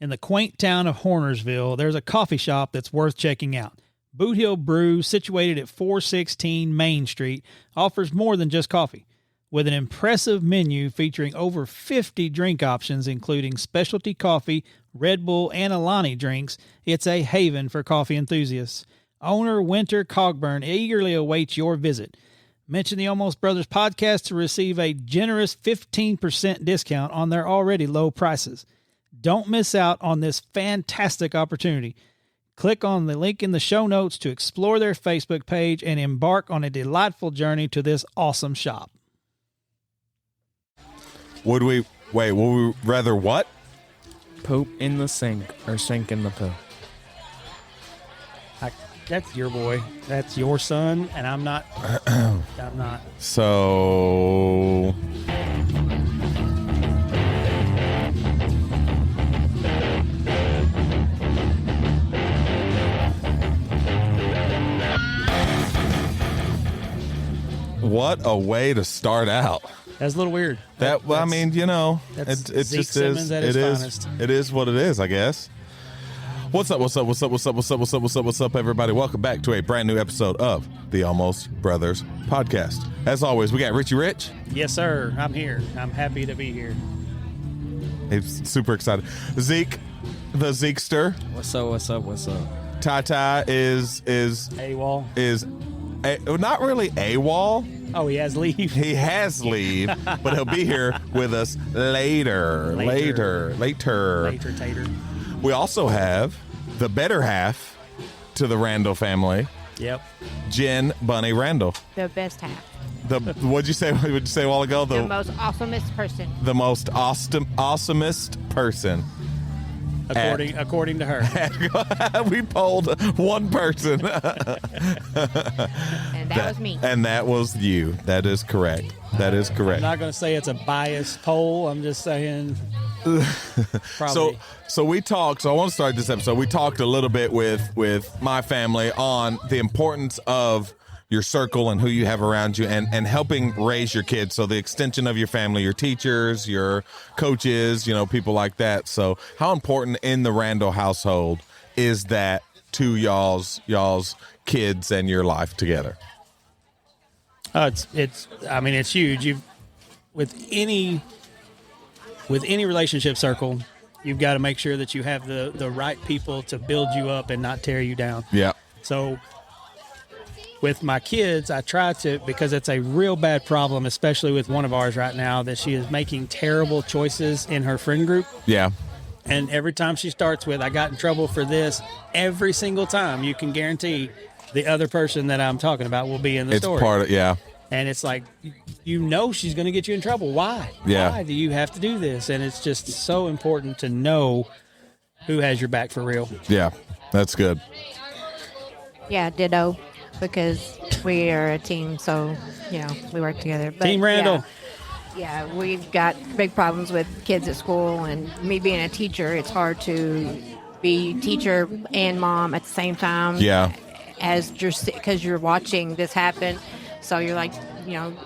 In the quaint town of Hornersville, there's a coffee shop that's worth checking out. Boot Hill Brew, situated at 416 Main Street, offers more than just coffee. With an impressive menu featuring over 50 drink options, including specialty coffee, Red Bull, and Alani drinks, it's a haven for coffee enthusiasts. Owner Winter Cogburn eagerly awaits your visit. Mention the Almost Brothers podcast to receive a generous 15% discount on their already low prices. Don't miss out on this fantastic opportunity. Click on the link in the show notes to explore their Facebook page and embark on a delightful journey to this awesome shop. Would we rather what? Poop in the sink or sink in the poop? That's your boy. That's your son, and I'm not. I'm not. So... What a way to start out. That's a little weird. I mean, you know, it Zeke just Simmons is. at his finest. It is what it is, I guess. What's up, everybody? Welcome back to a brand new episode of the Almost Brothers podcast. As always, we got Richie Rich. Yes, sir. I'm here. I'm happy to be here. He's super excited. Zeke, the Zekester. What's up? Ty is AWOL. Not really AWOL. Oh, he has leave. He has leave, but he'll be here with us later. Tater. We also have the better half to the Randall family. Yep. Jen Bunny Randall. The best half. What'd you say a while ago? The most awesomest person. The most awesomest person. According to her. We polled one person. And that was me. And that was you. That is correct. I'm not going to say it's a biased poll. I'm just saying probably. So we talked, so I want to start this episode. We talked a little bit with my family on the importance of your circle and who you have around you and helping raise your kids. So the extension of your family, your teachers, your coaches, people like that. So how important in the Randall household is that to y'all's kids and your life together? It's huge. With any relationship circle, you've got to make sure that you have the right people to build you up and not tear you down. Yeah. So with my kids, I try to, because it's a real bad problem, especially with one of ours right now, that she is making terrible choices in her friend group. Yeah. And every time she starts with, I got in trouble for this, every single time, you can guarantee the other person that I'm talking about will be in the story. It's part of, yeah. And it's like, she's going to get you in trouble. Why? Yeah. Why do you have to do this? And it's just so important to know who has your back for real. Yeah, that's good. Yeah, ditto. Because we are a team, so, we work together. But, Team Randall. Yeah, we've got big problems with kids at school, and me being a teacher, it's hard to be teacher and mom at the same time. Yeah. Because you're watching this happen. So you're like,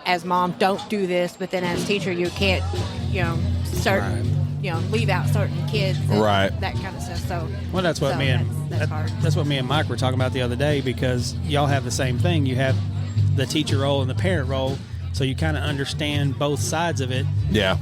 as mom, don't do this, but then as teacher, you can't, leave out certain kids, and right? That kind of stuff. So, well, that's what that's what me and Mike were talking about the other day, because y'all have the same thing. You have the teacher role and the parent role, so you kind of understand both sides of it. Yeah.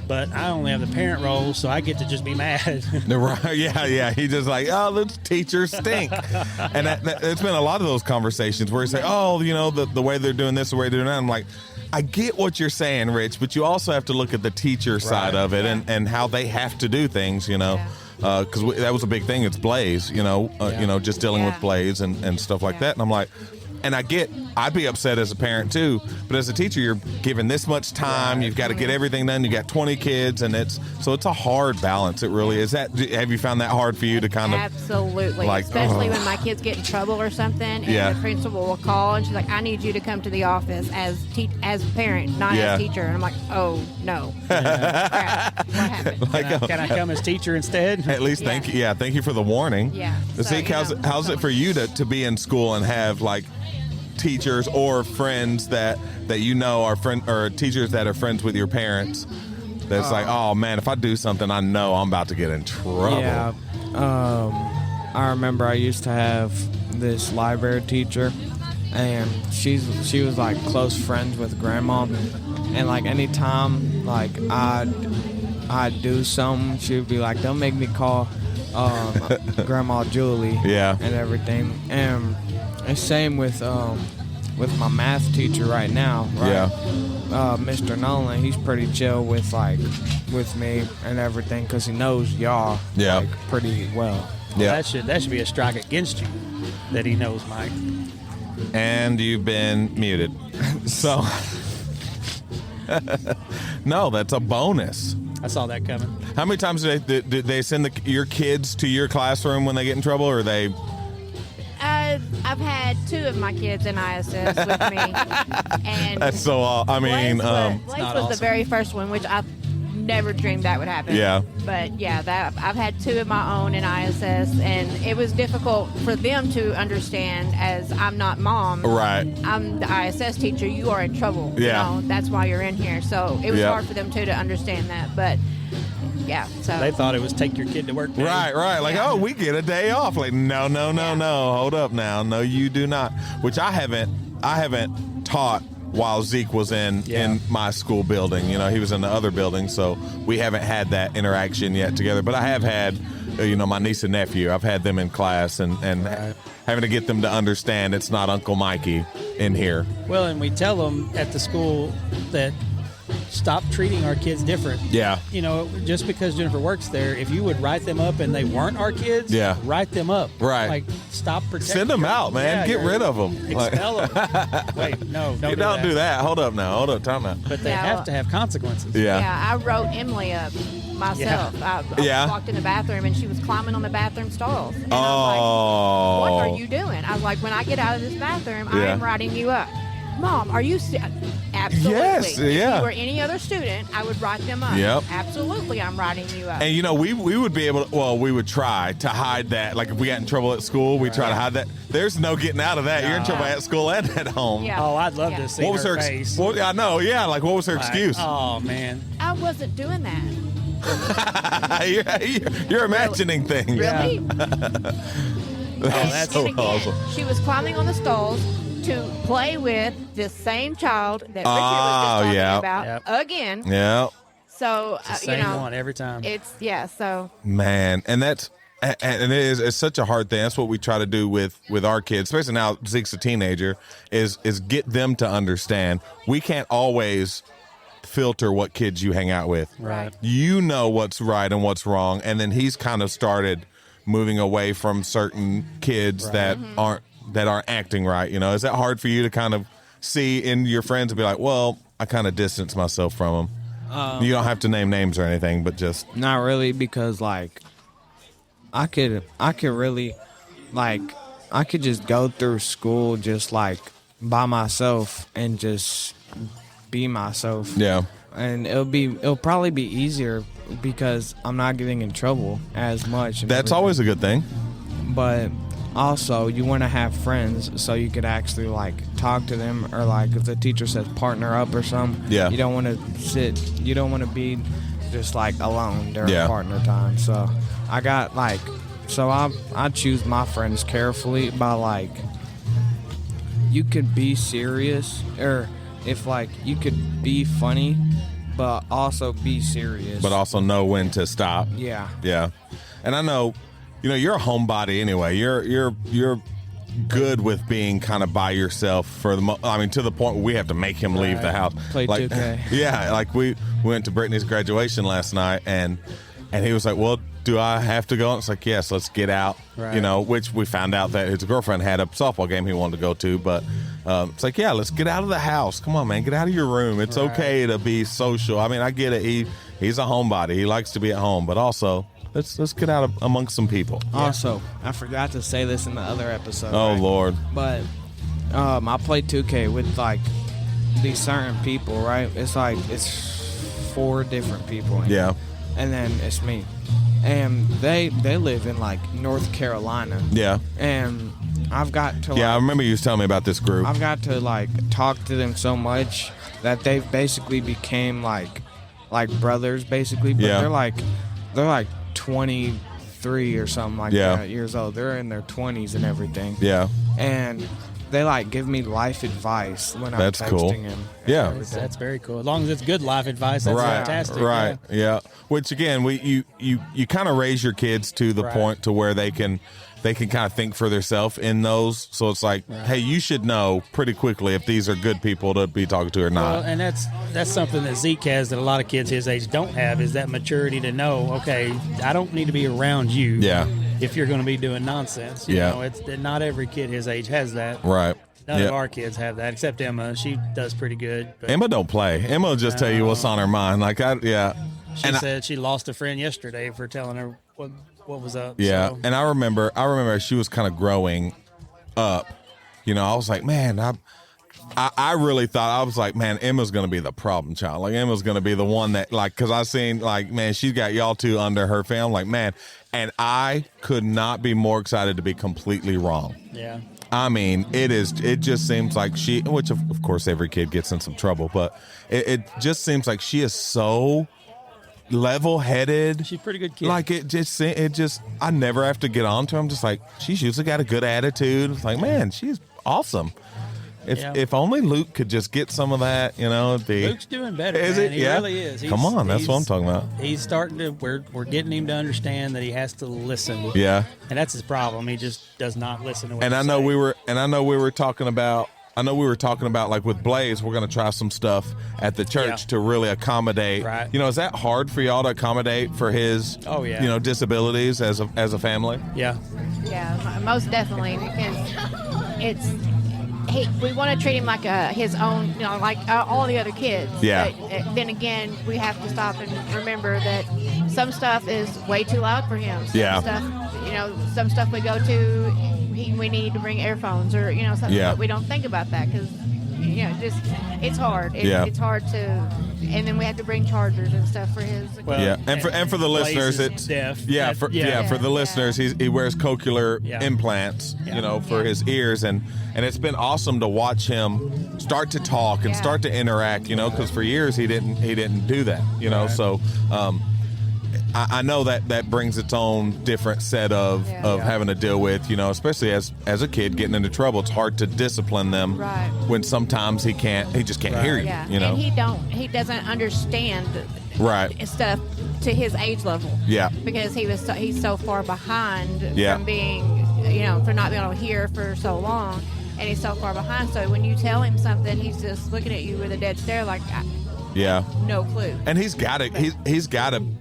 But I only have the parent role, so I get to just be mad. Right? Yeah. He just like, oh, the teachers stink, and it's been a lot of those conversations where you say, oh, the way they're doing this, the way they're doing that. I'm like, I get what you're saying, Rich, but you also have to look at the teacher side of it and how they have to do things, because that was a big thing. It's Blaze, just dealing with Blaze and stuff like that. And I'm like, and I'd be upset as a parent too, but as a teacher, you're given this much time, you've got to get everything done, you got 20 kids, and it's a hard balance. It really is. Have you found that hard for you to kind of? Absolutely, especially when my kids get in trouble or something, and the principal will call, and she's like, I need you to come to the office as a parent, not as teacher. And I'm like, oh, no. Crap. What happened? Can I come as teacher instead? At least thank you. Yeah, thank you for the warning. Yeah. Zeke, how's it for you to be in school and have teachers or friends that are friend or teachers that are friends with your parents That's like, oh man, if I do something, I know I'm about to get in trouble. Yeah. I remember I used to have this library teacher, and she was like close friends with Grandma, and like anytime like I'd do something, she would be like, "Don't make me call Grandma Julie." Yeah. And everything, and it's same with my math teacher right now. Right? Yeah. Mr. Nolan, he's pretty chill with me and everything because he knows y'all like, pretty well. Yeah. That should be a strike against you that he knows Mike. And you've been muted. So, no, that's a bonus. I saw that coming. How many times do they send your kids to your classroom when they get in trouble, or they? I've had 2 of my kids in ISS with me, and That's so. I mean, Blaze was the very first one, which I never dreamed that would happen. Yeah. But yeah, I've had 2 of my own in ISS, and it was difficult for them to understand as I'm not mom. Right. I'm the ISS teacher. You are in trouble. Yeah. You know, that's why you're in here. So it was hard for them too to understand that, but. Yeah, so They thought it was take your kid to work day. Right. Like, oh, we get a day off. Like, no. Hold up now. No, you do not. Which I haven't taught while Zeke was in my school building. You know, he was in the other building, so we haven't had that interaction yet together. But I have had, my niece and nephew. I've had them in class and having to get them to understand it's not Uncle Mikey in here. Well, and we tell them at the school that stop treating our kids different. Yeah. Just because Jennifer works there, if you would write them up and they weren't our kids, write them up. Right. Like, stop protecting Send them out, man. Get rid of them. Expel them. Wait, no, don't do that. Hold up now. Hold up. Time out. But they have to have consequences. Yeah. I wrote Emily up myself. I walked in the bathroom and she was climbing on the bathroom stalls. And I was like, what are you doing? I was like, when I get out of this bathroom, I am writing you up. Mom, are you absolutely? Yes, If you were any other student, I would write them up. Yep. Absolutely, I'm writing you up. And we would be able to, we would try to hide that. Like if we got in trouble at school, we try to hide that. There's no getting out of that. You're in trouble at school and at home. Yeah. Oh, I'd love to see her face. I know, yeah. Like what was her excuse? Oh man, I wasn't doing that. You're imagining things. Really? That's so awesome. She was climbing on the stalls to play with this same child that Richard was just talking about again. Yeah. So it's the same one every time. It's so man, and it's such a hard thing. That's what we try to do with our kids, especially now Zeke's a teenager, is get them to understand we can't always filter what kids you hang out with. Right. You know what's right and what's wrong, and then he's kind of started moving away from certain kids that aren't acting right. Is that hard for you to kind of see in your friends and be like, well, I kind of distance myself from them? You don't have to name names or anything, but just not really, because like I could really I could just go through school just like by myself and just be myself. Yeah. And it'll probably be easier because I'm not getting in trouble as much. That's always a good thing. But also, you want to have friends so you could actually like talk to them, or like if the teacher says partner up or something. Yeah. You don't want to be just like alone during partner time. So I choose my friends carefully by like, you could be serious, or if like you could be funny, but also be serious. But also know when to stop. Yeah. Yeah. And I know, you're a homebody anyway. You're good with being kind of by yourself to the point where we have to make him leave the house. Play 2K. Yeah, like we went to Brittany's graduation last night, and he was like, well, do I have to go? And it's like, yes, let's get out. Right. Which we found out that his girlfriend had a softball game he wanted to go to, but it's like, yeah, let's get out of the house. Come on, man, get out of your room. It's okay to be social. I mean, I get it. He's a homebody. He likes to be at home, but also let's get out amongst some people. Also, I forgot to say this in the other episode. Oh, right? Lord. But I play 2K with like these certain people, right? It's 4 different people. And then it's me. And they live in like North Carolina. Yeah. And I've got to I remember you was telling me about this group. I've got to like talk to them so much that they've basically became like like brothers basically, but they're like 23 or something like that years old. They're in their 20s and everything. Yeah. And they like give me life advice when I'm texting him. Yeah. That's very cool. As long as it's good life advice, that's fantastic. Right. Yeah. Which again, you kind of raise your kids to the point to where they can kind of think for themselves in those. So it's like, hey, you should know pretty quickly if these are good people to be talking to or not. Well, and that's something that Zeke has that a lot of kids his age don't have, is that maturity to know, okay, I don't need to be around you if you're going to be doing nonsense. You know, it's not every kid his age has that. Right. None of our kids have that, except Emma. She does pretty good. But Emma don't play. Emma will just tell you what's on her mind. Like, She said she lost a friend yesterday for telling her what was up. Yeah, so. and I remember she was kind of growing up. You know, I was like, man, I really thought, I was like, man, Emma's going to be the problem child. Like, Emma's going to be the one that, like, because I seen, like, man, she's got y'all two under her family. Like, man, and I could not be more excited to be completely wrong. Yeah. I mean, it just seems like which of course every kid gets in some trouble, but it just seems like she is so level-headed. She's a pretty good kid. Like, it just I never have to get on to her. I'm just like, she's usually got a good attitude. It's like, man, she's awesome. If only Luke could just get some of that, you know, it'd be. Luke's doing better. Is man. it? He really is. Come on, that's what I'm talking about. He's starting to. We're getting him to understand that he has to listen. Yeah. And that's his problem. He just does not listen to what. And I know we were talking about. Like with Blaze, we're going to try some stuff at the church to really accommodate. Right. You know, is that hard for y'all to accommodate for his, you know, disabilities as a family? Yeah. Yeah, most definitely, because we want to treat him like his own, you know, like all the other kids. Yeah. But then again, we have to stop and remember that some stuff is way too loud for him. Some stuff we go to, we need to bring earphones or, you know, something. But we don't think about that because, you know, just it's hard. It's hard to, and then we have to bring chargers and stuff for his. Well, and for the listeners, it's deaf. For the listeners, he wears cochlear implants, you know, for his ears, and it's been awesome to watch him start to talk and start to interact, you know, because for years he didn't do that, you know, so. I know that brings its own different set of having to deal with, you know, especially as a kid getting into trouble. It's hard to discipline them when sometimes he just can't hear you, you know. And he doesn't understand stuff to his age level. Yeah. Because he's so far behind from being, you know, for not being able to hear for so long, and he's so far behind. So when you tell him something, he's just looking at you with a dead stare, like, no clue. And he's got to.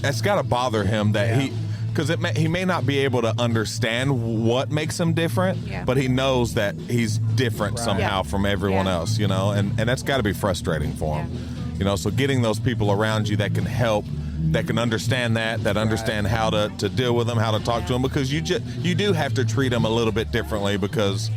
It's got to bother him that because he may not be able to understand what makes him different, but he knows that he's different somehow from everyone else, you know, and that's got to be frustrating for him, you know. So getting those people around you that can help, that can understand that understand how to deal with them, how to talk to them, because you do have to treat them a little bit differently because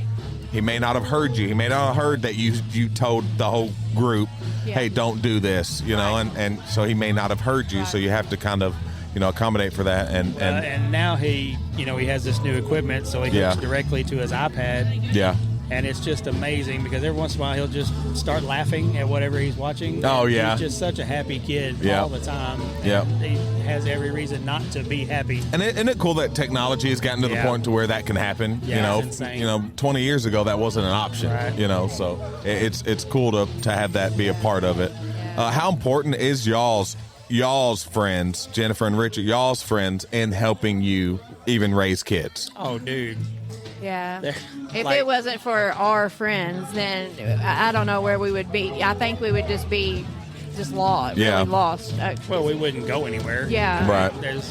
he may not have heard you. He may not have heard that you told the whole group, hey, don't do this, you know, and so he may not have heard you, so you have to kind of, you know, accommodate for that. And now he has this new equipment, so he goes directly to his iPad. Yeah. And it's just amazing because every once in a while he'll just start laughing at whatever he's watching. Oh, yeah. He's just such a happy kid all the time. Yeah. He has every reason not to be happy. And isn't it cool that technology has gotten to the point to where that can happen? Yeah, it's insane. You know, 20 years ago that wasn't an option. Right. You know, so it's cool to have that be a part of it. How important is y'all's friends, Jennifer and Richard, y'all's friends in helping you even raise kids? Oh, dude. Yeah. If it wasn't for our friends, then I don't know where we would be. I think we would just be lost. Really lost. Well, we wouldn't go anywhere. Yeah. Right. There's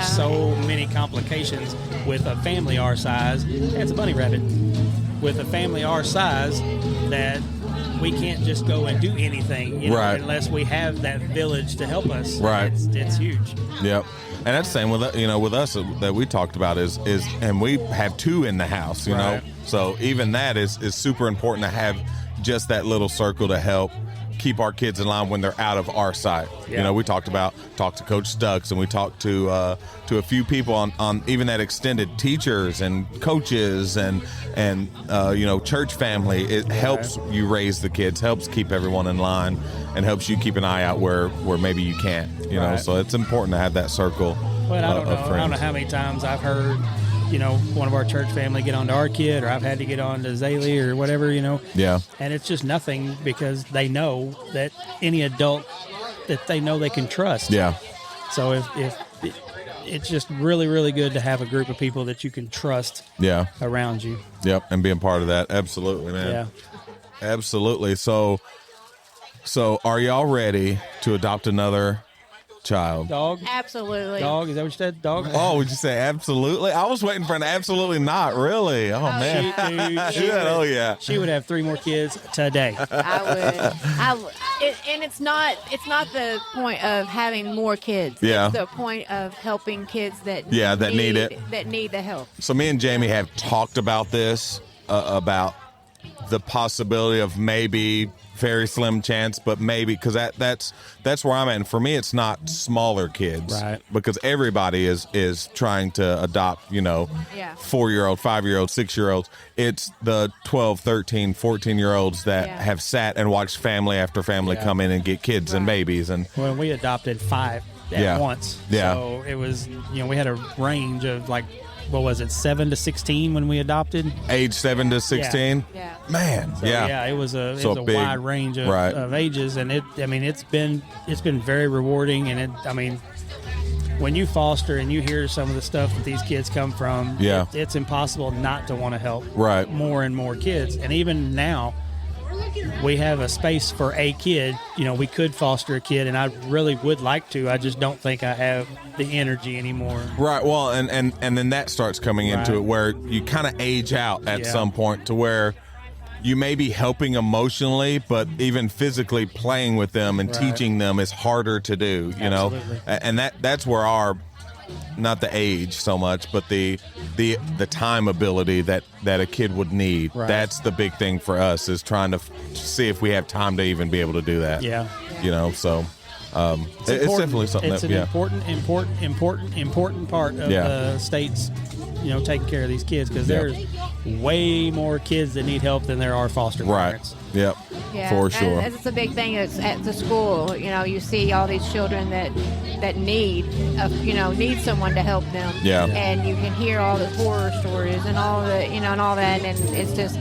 so many complications with a family our size. It's a bunny rabbit. With a family our size, that we can't just go and do anything, you know, unless we have that village to help us. Right. It's huge. Yep. And that's the same with us that we talked about is and we have two in the house, you know. So even that is super important to have just that little circle to help keep our kids in line when they're out of our sight. Yeah. You know, we talked to Coach Stucks, and we talked to a few people on even that extended, teachers and coaches and you know, church family. It helps you raise the kids, helps keep everyone in line, and helps you keep an eye out where maybe you can't. You know, so it's important to have that circle But I don't know. of friends. I don't know how many times I've heard, you know, one of our church family get onto our kid, or I've had to get on to Zaylee or whatever, you know. Yeah. And it's just nothing, because they know that any adult that they know they can trust. Yeah. So if it's just really, really good to have a group of people that you can trust Yeah. around you. Yep. And being part of that. Absolutely, man. Yeah. Absolutely. So are y'all ready to adopt another child? Dog? Absolutely. Dog? Is that what you said? Dog? Oh, would you say absolutely? I was waiting for an absolutely not. Really? Oh, man. She Yeah. She would have 3 more kids today. I would. And it's not the point of having more kids. Yeah. It's the point of helping kids that need it. that need the help. So me and Jamie have talked about this, about the possibility of maybe very slim chance, but maybe, because that's where I'm at. And for me, it's not smaller kids, Right? Because everybody is trying to adopt, you know, 4-year-old, 5-year-old, 6-year-olds. It's the 12, 13, 14-year-olds that have sat and watched family after family come in and get kids and babies. And When we adopted 5 at once. Yeah. So it was, you know, we had a range of like, what was it, 7 to 16 when we adopted? age 7 to 16. Yeah. Man. So, yeah, it was a big, wide range of ages, and it's been very rewarding. And when you foster and you hear some of the stuff that these kids come from, it's impossible not to want to help more and more kids. And even now, we have a space for a kid. You know, we could foster a kid, and I really would like to. I just don't think I have the energy anymore. Right. Well, and then that starts coming into it, where you kind of age out at some point, to where you may be helping emotionally, but even physically playing with them and teaching them is harder to do, you know? And that's where our, not the age so much, but the time ability that a kid would need. That's the big thing for us, is trying to see if we have time to even be able to do that. Yeah. You know, so it's definitely something it's an important part of the state's, you know, taking care of these kids, because there's way more kids that need help than there are foster parents. Yep. Yeah, for sure. It's a big thing. It's at the school. You know, you see all these children that need someone to help them. Yeah. And you can hear all the horror stories and all and all that, and it's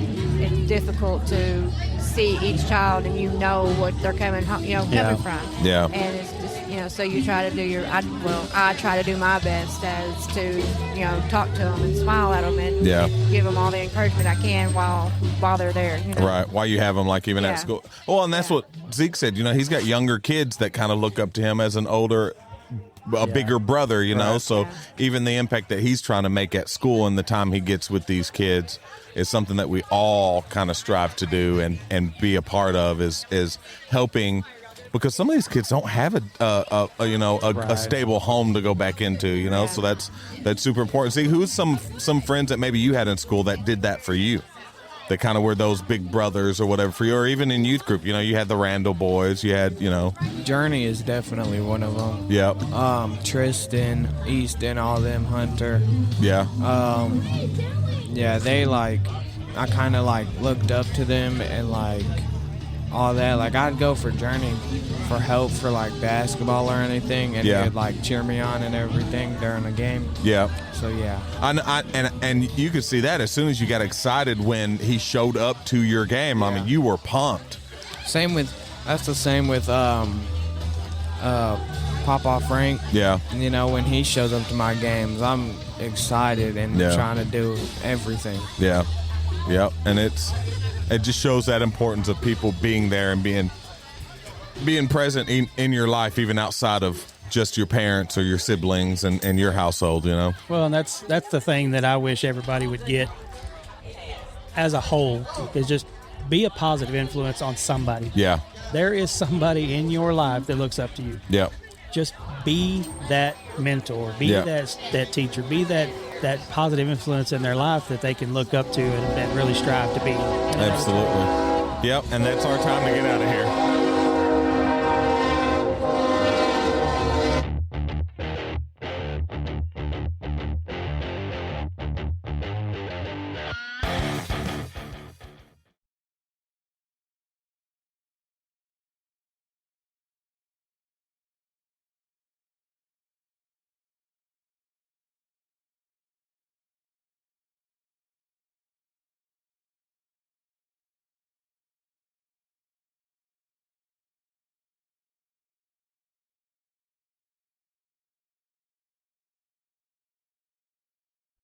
difficult to see each child, and you know what they're coming from. Yeah. And it's just, so you try to do I try to do my best as to, talk to them and smile at them and give them all the encouragement I can while they're there. Right. While you have them, like, even at school. Well, and that's what Zeke said. You know, he's got younger kids that kind of look up to him as a bigger brother, so even the impact that he's trying to make at school and the time he gets with these kids is something that we all kind of strive to do and be a part of, is helping, because some of these kids don't have a stable home to go back into, so that's super important. See, who's some friends that maybe you had in school that did that for you? That kind of were those big brothers or whatever for you, or even in youth group, you had the Randall boys, you had, Journey is definitely one of them. Yep. Tristan, Easton, all them, Hunter. Yeah. They I kind of looked up to them and all that. I'd go for Journey for help for basketball or anything, and they'd cheer me on and everything during the game. Yeah. So yeah. And you could see that as soon as you got excited when he showed up to your game. I mean, you were pumped. That's the same with Papa Frank. Yeah. When he shows up to my games, I'm excited and trying to do everything. Yeah. Yep. And it just shows that importance of people being there and being present in your life, even outside of just your parents or your siblings and your household, Well, and that's the thing that I wish everybody would get as a whole, is just be a positive influence on somebody. Yeah. There is somebody in your life that looks up to you. Yeah. Just be that mentor, be that teacher, be that positive influence in their life that they can look up to and really strive to be. Absolutely. Yep. And that's our time to get out of here.